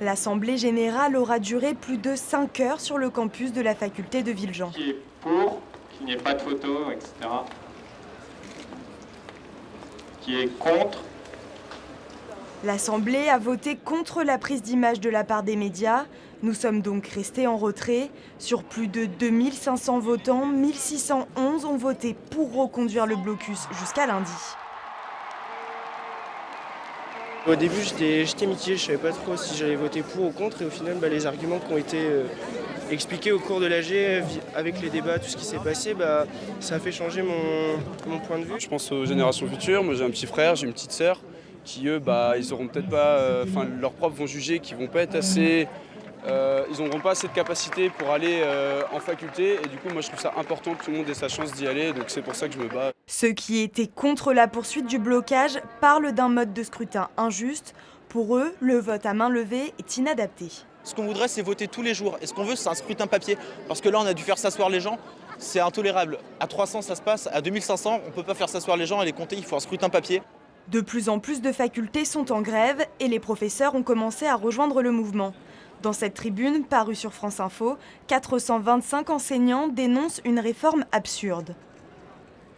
L'Assemblée générale aura duré plus de 5 heures sur le campus de la faculté de Villejean. Qui est pour qu'il n'y ait pas de photos, etc. Qui est contre. L'Assemblée a voté contre la prise d'image de la part des médias. Nous sommes donc restés en retrait. Sur plus de 2500 votants, 1611 ont voté pour reconduire le blocus jusqu'à lundi. Au début, j'étais mitigé, je ne savais pas trop si j'allais voter pour ou contre. Et au final, les arguments qui ont été expliqués au cours de l'AG, avec les débats, tout ce qui s'est passé, ça a fait changer mon point de vue. Je pense aux générations futures. Moi, j'ai un petit frère, j'ai une petite sœur qui, eux, ils auront peut-être pas... leurs profs vont juger qu'ils vont pas être assez... ils n'auront pas assez de capacité pour aller en faculté. Et du coup, moi, je trouve ça important que tout le monde ait sa chance d'y aller. Donc c'est pour ça que je me bats. Ceux qui étaient contre la poursuite du blocage parlent d'un mode de scrutin injuste. Pour eux, le vote à main levée est inadapté. Ce qu'on voudrait, c'est voter tous les jours. Et ce qu'on veut, c'est un scrutin papier. Parce que là, on a dû faire s'asseoir les gens. C'est intolérable. À 300, ça se passe. À 2500, on ne peut pas faire s'asseoir les gens et les compter. Il faut un scrutin papier. De plus en plus de facultés sont en grève et les professeurs ont commencé à rejoindre le mouvement. Dans cette tribune, parue sur France Info, 425 enseignants dénoncent une réforme absurde.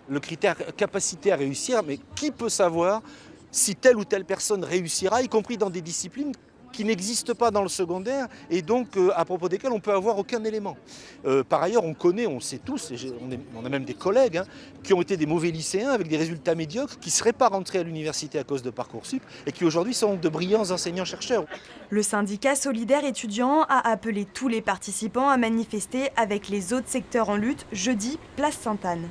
Le critère capacité à réussir, mais qui peut savoir si telle ou telle personne réussira, y compris dans des disciplines qui n'existent pas dans le secondaire et donc à propos desquelles on ne peut avoir aucun élément. Par ailleurs, on sait tous, on a même des collègues qui ont été des mauvais lycéens avec des résultats médiocres, qui ne seraient pas rentrés à l'université à cause de Parcoursup et qui aujourd'hui sont de brillants enseignants-chercheurs. Le syndicat solidaire étudiant a appelé tous les participants à manifester avec les autres secteurs en lutte jeudi, place Sainte-Anne.